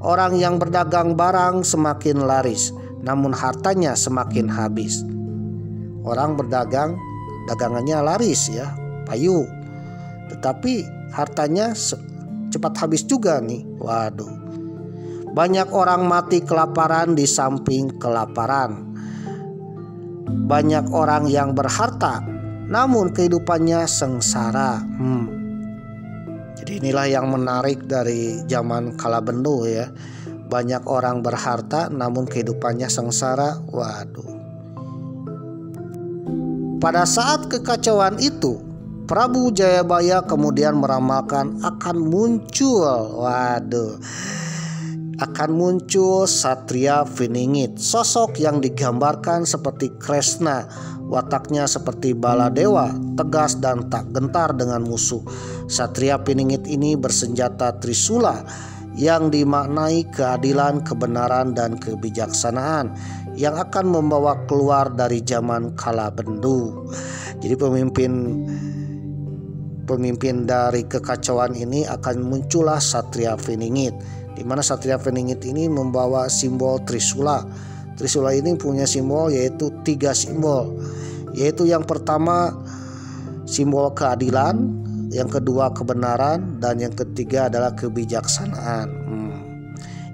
Orang yang berdagang barang semakin laris, namun hartanya semakin habis. Orang berdagang, dagangannya laris ya, payu, tetapi hartanya cepat habis juga nih. Waduh, Banyak orang mati kelaparan di samping kelaparan. Banyak orang yang berharta namun kehidupannya sengsara. Jadi inilah yang menarik dari zaman kalabendu ya. Banyak orang berharta namun kehidupannya sengsara. Waduh. Pada saat kekacauan itu, Prabu Jayabaya kemudian meramalkan akan muncul Satria Piningit, sosok yang digambarkan seperti Kresna, wataknya seperti Baladewa, tegas dan tak gentar dengan musuh. Satria Piningit ini bersenjata Trisula yang dimaknai keadilan, kebenaran dan kebijaksanaan yang akan membawa keluar dari zaman kalabendu. Jadi pemimpin dari kekacauan ini akan muncullah Satria Piningit, di mana Satria Piningit ini membawa simbol Trisula. Trisula ini punya simbol yaitu 3 simbol, yaitu yang pertama simbol keadilan, yang kedua kebenaran, dan yang ketiga adalah kebijaksanaan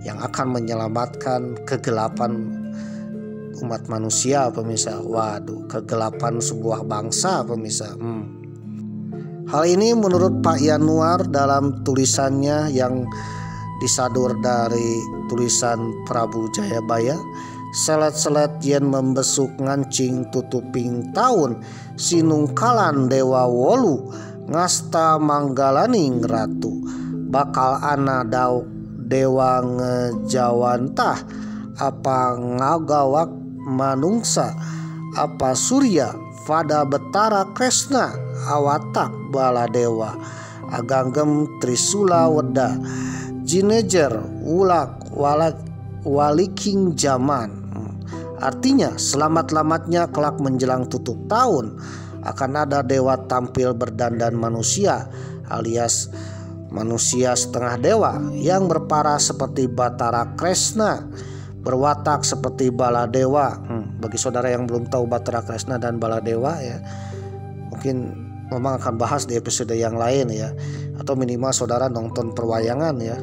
yang akan menyelamatkan kegelapan umat manusia, pemirsa. Waduh, kegelapan sebuah bangsa, pemirsa. Hal ini menurut Pak Yanuar dalam tulisannya yang disadur dari tulisan Prabu Jayabaya. Selet-selet yen membesuk ngancing tutuping taun, sinungkalan dewa wolu, ngasta manggalaning ratu, bakal ana dauk dewa ngejawantah, apa ngagawak manungsa, apa surya pada betara Kresna, awatak Baladewa, aganggem Trisula weda, jinejer ulak waliking zaman. Artinya selamat-lamatnya kelak menjelang tutup tahun akan ada dewa tampil berdandan manusia alias manusia setengah dewa yang berparas seperti Batara Kresna, berwatak seperti Baladewa. Bagi saudara yang belum tahu Batara Kresna dan Baladewa ya, mungkin memang akan bahas di episode yang lain ya, atau minimal saudara nonton perwayangan ya.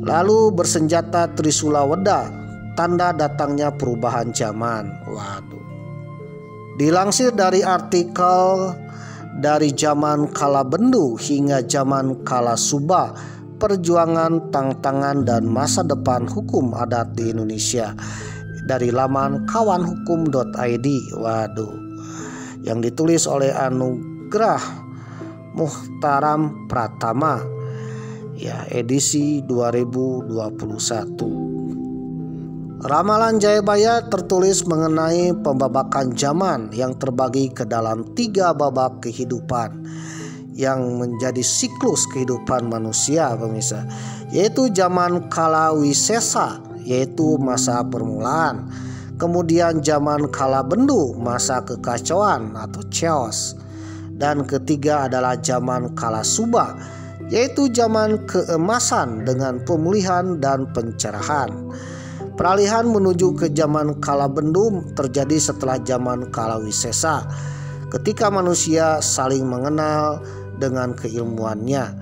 Lalu bersenjata Trisula weda, tanda datangnya perubahan zaman. Waduh. Dilansir dari artikel dari zaman kalabendu hingga zaman kalasuba, perjuangan, tantangan dan masa depan hukum adat di Indonesia, dari laman kawanhukum.id. Waduh. Yang ditulis oleh Anugrah Muhtaram Pratama. Ya, edisi 2021. Ramalan Jayabaya tertulis mengenai pembabakan zaman yang terbagi ke dalam 3 babak kehidupan yang menjadi siklus kehidupan manusia, pemirsa, yaitu zaman kala wisesa, yaitu masa permulaan, kemudian zaman kalabendu, masa kekacauan atau chaos, dan ketiga adalah zaman kalasuba, yaitu zaman keemasan dengan pemulihan dan pencerahan. Peralihan menuju ke zaman kalabendu terjadi setelah zaman kalawisesa, ketika manusia saling mengenal dengan keilmuannya.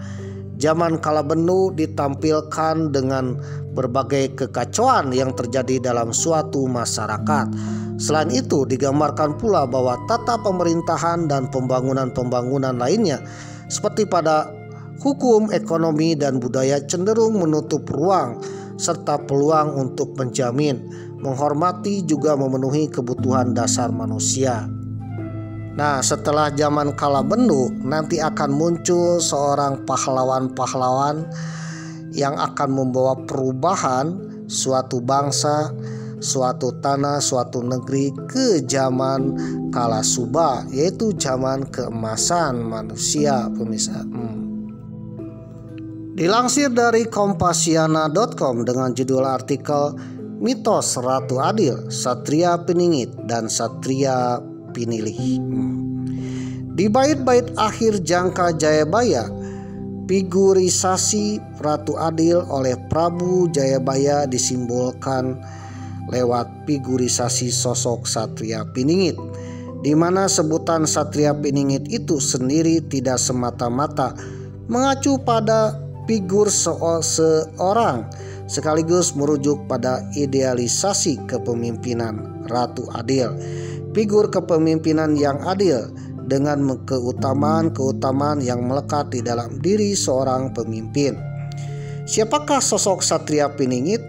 Zaman kalabendu ditampilkan dengan berbagai kekacauan yang terjadi dalam suatu masyarakat. Selain itu digambarkan pula bahwa tata pemerintahan dan pembangunan lainnya seperti pada hukum, ekonomi, dan budaya cenderung menutup ruang serta peluang untuk menjamin, menghormati, juga memenuhi kebutuhan dasar manusia. Nah, setelah zaman kalabendu nanti akan muncul seorang pahlawan-pahlawan yang akan membawa perubahan suatu bangsa, suatu tanah, suatu negeri ke zaman kalasuba, yaitu zaman keemasan manusia, pemirsa. Dilansir dari kompasiana.com dengan judul artikel Mitos Ratu Adil, Satria Piningit dan Satria Pinilih. Di bait-bait akhir jangka Jayabaya, figurisasi Ratu Adil oleh Prabu Jayabaya disimbolkan lewat figurisasi sosok Satria Piningit, di mana sebutan Satria Piningit itu sendiri tidak semata-mata mengacu pada figur seorang, sekaligus merujuk pada idealisasi kepemimpinan Ratu Adil. Figur kepemimpinan yang adil dengan keutamaan-keutamaan yang melekat di dalam diri seorang pemimpin. Siapakah sosok Satria Piningit?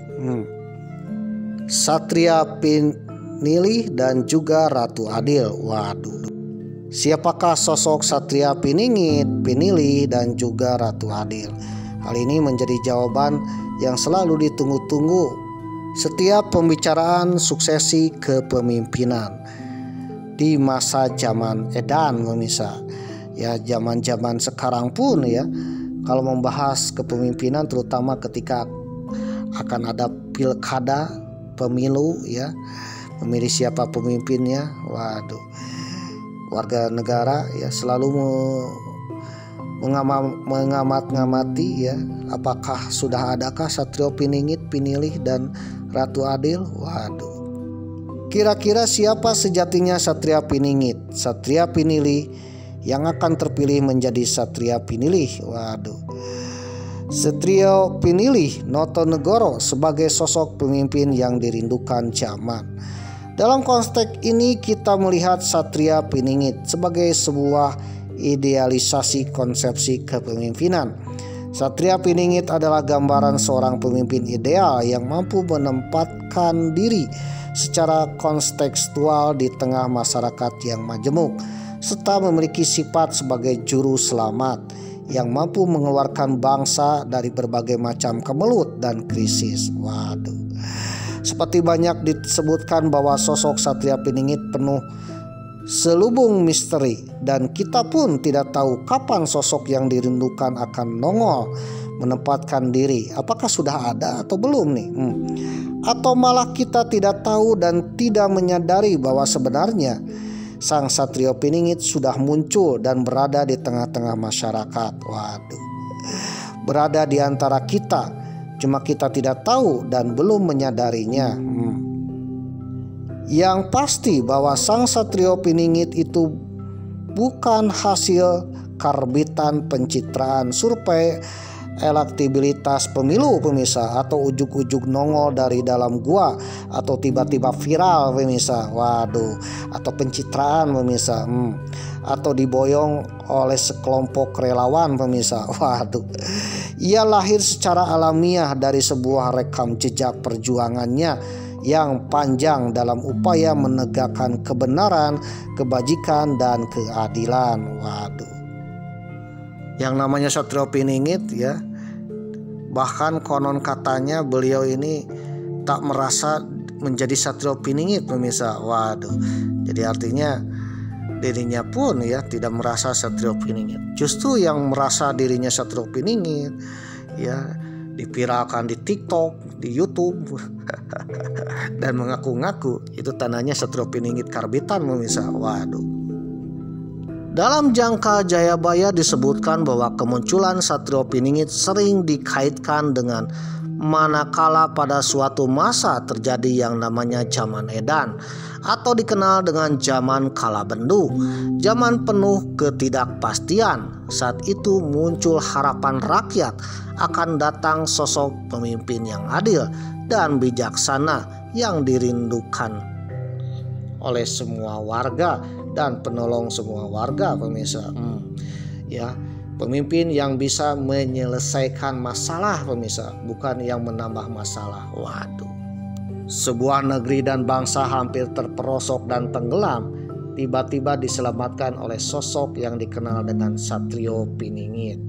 Satria Pinilih dan juga Ratu Adil. Waduh. Siapakah sosok Satria Piningit, Pinilih dan juga Ratu Adil? Hal ini menjadi jawaban yang selalu ditunggu-tunggu setiap pembicaraan suksesi kepemimpinan di masa zaman edan, pemirsa. Ya, zaman-zaman sekarang pun ya, kalau membahas kepemimpinan terutama ketika akan ada pilkada, pemilu ya, memilih siapa pemimpinnya. Waduh. Warga negara ya selalu mengamat-ngamati ya, apakah sudah adakah Satrio Piningit, Pinilih dan Ratu Adil. Waduh. Kira-kira siapa sejatinya Satria Piningit, Satria Pinilih yang akan terpilih menjadi Satria Pinilih? Waduh. Satrio Pinilih Notonegoro sebagai sosok pemimpin yang dirindukan zaman. Dalam konteks ini kita melihat Satria Piningit sebagai sebuah idealisasi konsepsi kepemimpinan. Satria Piningit adalah gambaran seorang pemimpin ideal yang mampu menempatkan diri secara kontekstual di tengah masyarakat yang majemuk, serta memiliki sifat sebagai juru selamat yang mampu mengeluarkan bangsa dari berbagai macam kemelut dan krisis. Waduh. Seperti banyak disebutkan bahwa sosok Satria Piningit penuh selubung misteri, dan kita pun tidak tahu kapan sosok yang dirindukan akan nongol menempatkan diri. Apakah sudah ada atau belum nih? Atau malah kita tidak tahu dan tidak menyadari bahwa sebenarnya sang Satrio Piningit sudah muncul dan berada di tengah-tengah masyarakat. Waduh. Berada di antara kita, cuma kita tidak tahu dan belum menyadarinya. Yang pasti bahwa sang Satrio Piningit itu bukan hasil karbitan pencitraan survei elektabilitas pemilu, pemirsa, atau ujuk-ujuk nongol dari dalam gua, atau tiba-tiba viral, pemirsa. Waduh. Atau pencitraan, pemirsa, atau diboyong oleh sekelompok relawan, pemirsa. Waduh. Ia lahir secara alamiah dari sebuah rekam jejak perjuangannya yang panjang dalam upaya menegakkan kebenaran, kebajikan, dan keadilan. Waduh. Yang namanya Satrio Piningit ya, bahkan konon katanya beliau ini tak merasa menjadi Satrio Piningit, pemirsa. Waduh. Jadi artinya dirinya pun ya tidak merasa Satrio Piningit. Justru yang merasa dirinya Satrio Piningit ya dipiralkan di TikTok, di YouTube dan mengaku-ngaku itu tandanya Satrio Piningit karbitan, pemirsa. Waduh. Dalam Jangka Jayabaya disebutkan bahwa kemunculan Satrio Piningit sering dikaitkan dengan manakala pada suatu masa terjadi yang namanya zaman edan, atau dikenal dengan zaman kalabendu, zaman penuh ketidakpastian. Saat itu muncul harapan rakyat akan datang sosok pemimpin yang adil dan bijaksana yang dirindukan oleh semua warga dan penolong semua warga, pemirsa. Ya, pemimpin yang bisa menyelesaikan masalah, pemirsa, bukan yang menambah masalah. Waduh. Sebuah negeri dan bangsa hampir terperosok dan tenggelam, tiba-tiba diselamatkan oleh sosok yang dikenal dengan Satrio Piningit.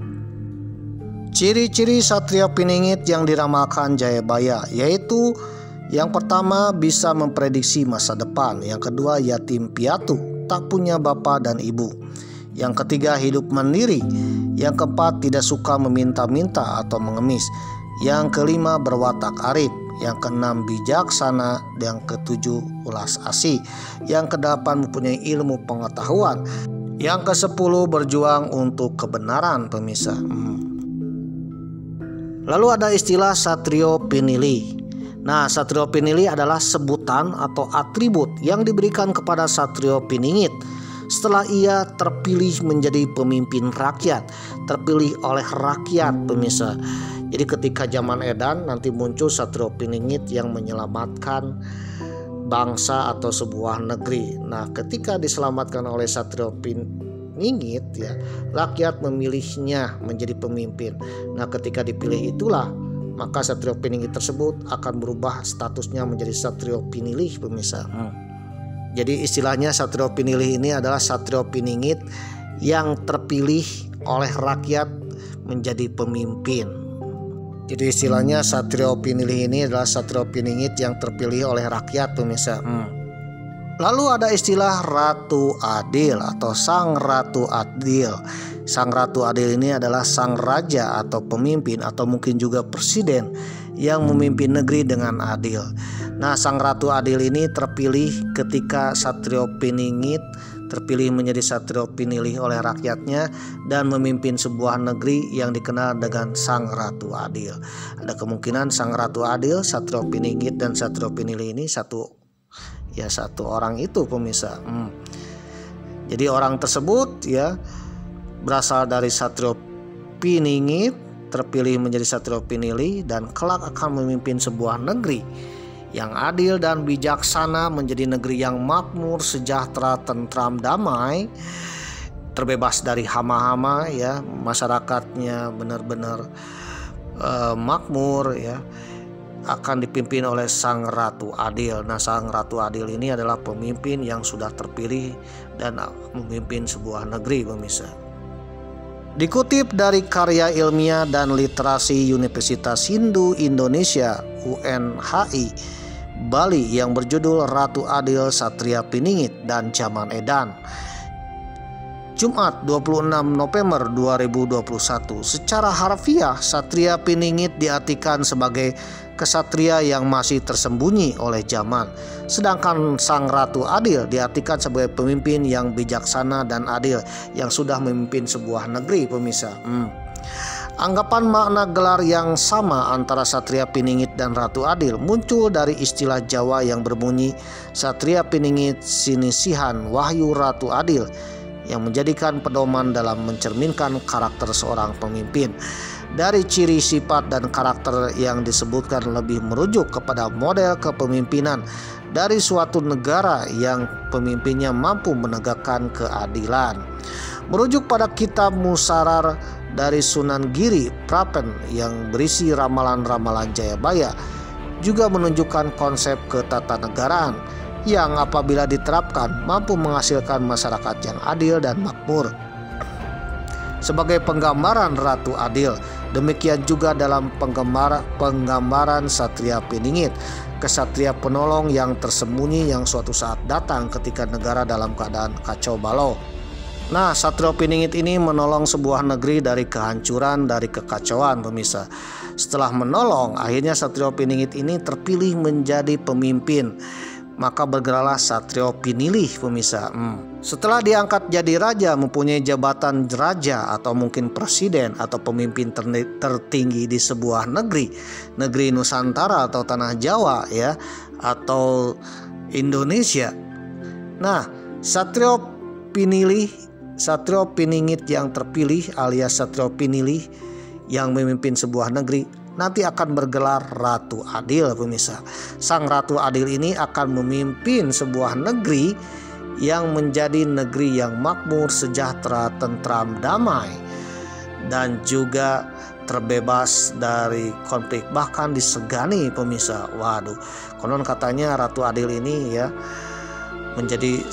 Ciri-ciri Satrio Piningit yang diramalkan Jayabaya yaitu yang pertama bisa memprediksi masa depan, yang kedua yatim piatu, tak punya bapak dan ibu, yang ketiga hidup mandiri, yang keempat tidak suka meminta-minta atau mengemis, yang kelima berwatak arif, yang keenam bijaksana, yang ketujuh ulas asih, yang kedelapan mempunyai ilmu pengetahuan, yang kesepuluh berjuang untuk kebenaran, pemirsa. Lalu ada istilah Satrio Pinilih. Nah, Satrio Pinilih adalah sebutan atau atribut yang diberikan kepada Satrio Piningit setelah ia terpilih menjadi pemimpin rakyat, terpilih oleh rakyat pemirsa. Jadi ketika zaman edan nanti muncul Satrio Piningit yang menyelamatkan bangsa atau sebuah negeri. Nah, ketika diselamatkan oleh Satrio Piningit ya, rakyat memilihnya menjadi pemimpin. Nah, ketika dipilih itulah maka Satrio Piningit tersebut akan berubah statusnya menjadi Satrio Pinilih pemirsa. Jadi istilahnya Satrio Pinilih ini adalah Satrio Piningit yang terpilih oleh rakyat menjadi pemimpin. Jadi istilahnya Satrio Pinilih ini adalah Satrio Piningit yang terpilih oleh rakyat pemirsa. Lalu ada istilah Ratu Adil atau Sang Ratu Adil. Sang Ratu Adil ini adalah sang raja atau pemimpin atau mungkin juga presiden yang memimpin negeri dengan adil. Nah, Sang Ratu Adil ini terpilih ketika Satrio Piningit terpilih menjadi Satrio Pinilih oleh rakyatnya dan memimpin sebuah negeri yang dikenal dengan Sang Ratu Adil. Ada kemungkinan Sang Ratu Adil, Satrio Piningit dan Satrio Pinilih ini satu orang itu pemirsa. Jadi orang tersebut ya berasal dari Satrio Piningit, terpilih menjadi Satrio Pinilih dan kelak akan memimpin sebuah negeri yang adil dan bijaksana, menjadi negeri yang makmur, sejahtera, tentram, damai, terbebas dari hama-hama ya, masyarakatnya benar-benar makmur ya, akan dipimpin oleh Sang Ratu Adil. Nah, Sang Ratu Adil ini adalah pemimpin yang sudah terpilih dan memimpin sebuah negeri pemirsa. Dikutip dari karya ilmiah dan literasi Universitas Hindu Indonesia UNHI Bali yang berjudul Ratu Adil Satria Piningit dan Zaman Edan, Jumat 26 November 2021. Secara harfiah, Satria Piningit diartikan sebagai kesatria yang masih tersembunyi oleh zaman, sedangkan Sang Ratu Adil diartikan sebagai pemimpin yang bijaksana dan adil yang sudah memimpin sebuah negeri pemirsa. Anggapan makna gelar yang sama antara Satria Piningit dan Ratu Adil muncul dari istilah Jawa yang berbunyi Satria Piningit sinisihan wahyu Ratu Adil, yang menjadikan pedoman dalam mencerminkan karakter seorang pemimpin. Dari ciri sifat dan karakter yang disebutkan lebih merujuk kepada model kepemimpinan dari suatu negara yang pemimpinnya mampu menegakkan keadilan. Merujuk pada kitab Musarar dari Sunan Giri Prapen yang berisi ramalan-ramalan Jayabaya juga menunjukkan konsep ketatanegaraan yang apabila diterapkan mampu menghasilkan masyarakat yang adil dan makmur. Sebagai penggambaran Ratu Adil, demikian juga dalam penggambaran Satria Piningit, kesatria penolong yang tersembunyi yang suatu saat datang ketika negara dalam keadaan kacau balau. Nah, Satrio Piningit ini menolong sebuah negeri dari kehancuran, dari kekacauan pemirsa. Setelah menolong, akhirnya Satrio Piningit ini terpilih menjadi pemimpin. Maka bergeraklah Satrio Pinilih pemirsa. Setelah diangkat jadi raja, mempunyai jabatan raja atau mungkin presiden atau pemimpin tertinggi di sebuah negeri Nusantara atau tanah Jawa ya, atau Indonesia. Nah, Satrio Piningit yang terpilih alias Satrio Pinilih yang memimpin sebuah negeri nanti akan bergelar Ratu Adil pemirsa. Sang Ratu Adil ini akan memimpin sebuah negeri yang menjadi negeri yang makmur, sejahtera, tentram, damai, dan juga terbebas dari konflik, bahkan disegani pemirsa. Waduh, konon katanya Ratu Adil ini ya menjadi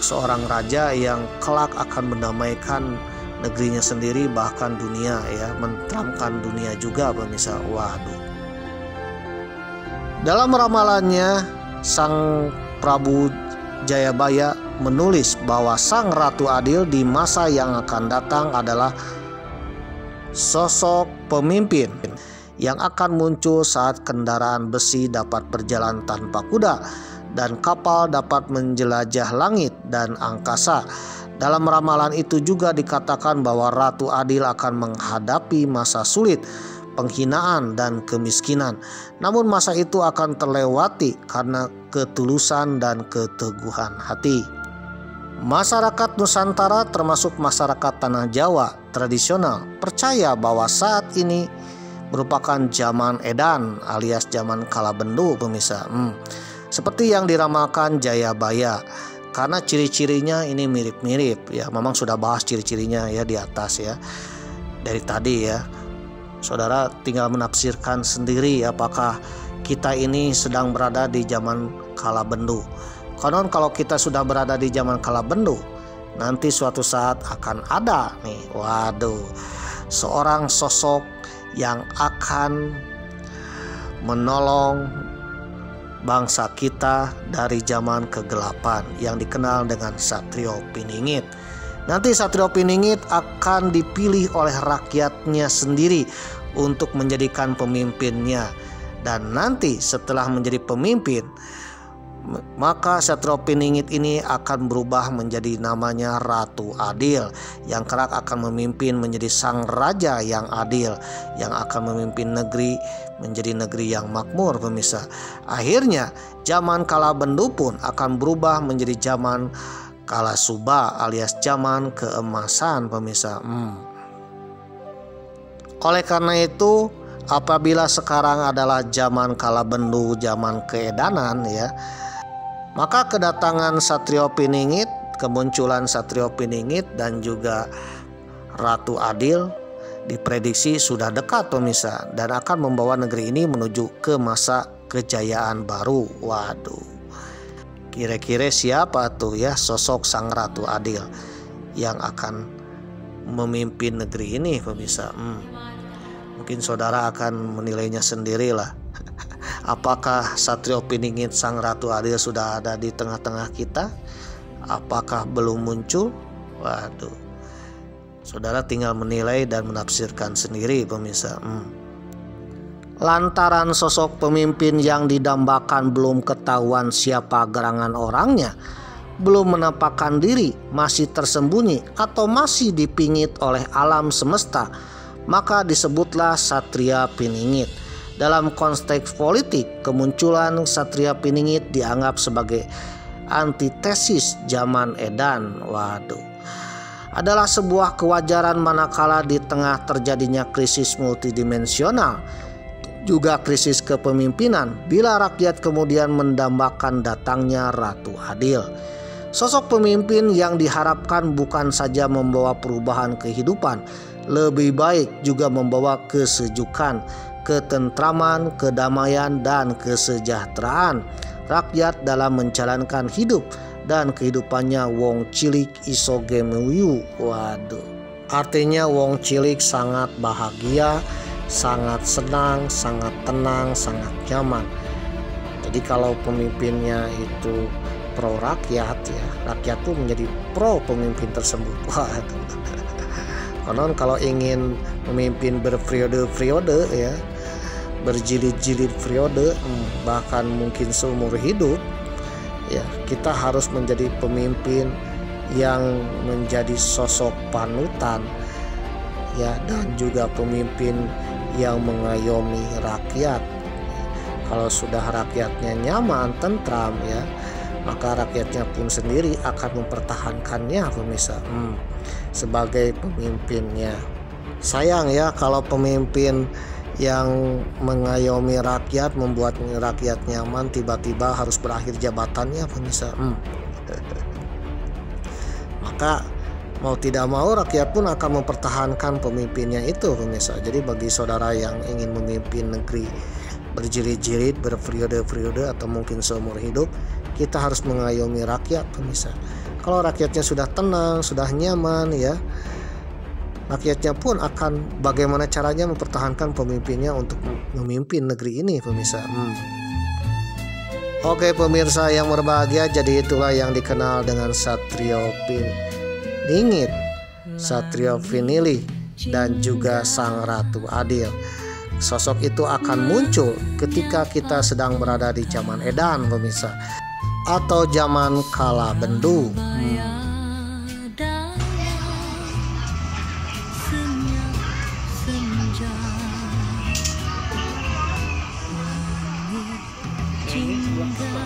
seorang raja yang kelak akan mendamaikan negerinya sendiri, bahkan dunia ya, menenteramkan dunia juga pemirsa. Waduh. Dalam ramalannya, Sang Prabu Jayabaya menulis bahwa Sang Ratu Adil di masa yang akan datang adalah sosok pemimpin yang akan muncul saat kendaraan besi dapat berjalan tanpa kuda dan kapal dapat menjelajah langit dan angkasa. Dalam ramalan itu juga dikatakan bahwa Ratu Adil akan menghadapi masa sulit, penghinaan dan kemiskinan. Namun masa itu akan terlewati karena ketulusan dan keteguhan hati. Masyarakat Nusantara termasuk masyarakat Tanah Jawa tradisional percaya bahwa saat ini merupakan zaman edan alias zaman kalabendu pemirsa. Seperti yang diramalkan Jayabaya, karena ciri-cirinya ini mirip-mirip ya. Memang sudah bahas ciri-cirinya ya di atas ya dari tadi ya. Saudara tinggal menafsirkan sendiri apakah kita ini sedang berada di zaman kalabendu. Konon kalau kita sudah berada di zaman kalabendu, nanti suatu saat akan ada nih, waduh, seorang sosok yang akan menolong bangsa kita dari zaman kegelapan yang dikenal dengan Satrio Piningit. Nanti Satrio Piningit akan dipilih oleh rakyatnya sendiri untuk menjadikan pemimpinnya. Dan nanti setelah menjadi pemimpin, maka Satrio Piningit ini akan berubah menjadi namanya Ratu Adil, yang kelak akan memimpin menjadi sang raja yang adil, yang akan memimpin negeri menjadi negeri yang makmur pemirsa. Akhirnya zaman kalabendu pun akan berubah menjadi zaman kalasuba alias zaman keemasan pemirsa. Oleh karena itu, apabila sekarang adalah zaman kalabendu, zaman keedanan ya, maka kedatangan Satrio Piningit, kemunculan Satrio Piningit dan juga Ratu Adil diprediksi sudah dekat pemirsa, dan akan membawa negeri ini menuju ke masa kejayaan baru. Waduh, kira-kira siapa tuh ya sosok sang Ratu Adil yang akan memimpin negeri ini pemirsa? Mungkin saudara akan menilainya sendirilah. Apakah Satrio Piningit sang Ratu Adil sudah ada di tengah-tengah kita? Apakah belum muncul? Waduh, saudara tinggal menilai dan menafsirkan sendiri pemirsa. Lantaran sosok pemimpin yang didambakan belum ketahuan siapa gerangan orangnya, belum menampakkan diri, masih tersembunyi atau masih dipingit oleh alam semesta, maka disebutlah Satria Piningit. Dalam konteks politik, kemunculan Satria Piningit dianggap sebagai antitesis zaman edan. Waduh, adalah sebuah kewajaran manakala di tengah terjadinya krisis multidimensional, juga krisis kepemimpinan, bila rakyat kemudian mendambakan datangnya Ratu Adil. Sosok pemimpin yang diharapkan bukan saja membawa perubahan kehidupan, lebih baik juga membawa kesejukan, ketentraman, kedamaian, dan kesejahteraan rakyat dalam menjalankan hidup dan kehidupannya wong cilik iso gemeyu. Waduh, artinya wong cilik sangat bahagia, sangat senang, sangat tenang, sangat nyaman. Jadi kalau pemimpinnya itu pro rakyat ya, rakyat tuh menjadi pro pemimpin tersebut. Waduh, konon kalau ingin memimpin berperiode-periode ya, berjilid-jilid periode, bahkan mungkin seumur hidup ya, kita harus menjadi pemimpin yang menjadi sosok panutan ya, dan juga pemimpin yang mengayomi rakyat. Kalau sudah rakyatnya nyaman, tentram ya, maka rakyatnya pun sendiri akan mempertahankannya pemirsa sebagai pemimpinnya. Sayang ya kalau pemimpin yang mengayomi rakyat, membuat rakyat nyaman, tiba-tiba harus berakhir jabatannya pemirsa. Maka mau tidak mau rakyat pun akan mempertahankan pemimpinnya itu pemirsa. Jadi bagi saudara yang ingin memimpin negeri berjilid-jilid, berperiode-periode atau mungkin seumur hidup, kita harus mengayomi rakyat pemirsa. Kalau rakyatnya sudah tenang, sudah nyaman ya, rakyatnya pun akan bagaimana caranya mempertahankan pemimpinnya untuk memimpin negeri ini pemirsa. Oke pemirsa yang berbahagia, jadi itulah yang dikenal dengan Satrio Piningit, Satrio Pinili, dan juga sang Ratu Adil. Sosok itu akan muncul ketika kita sedang berada di zaman edan pemirsa, atau zaman kalabendu. Cinta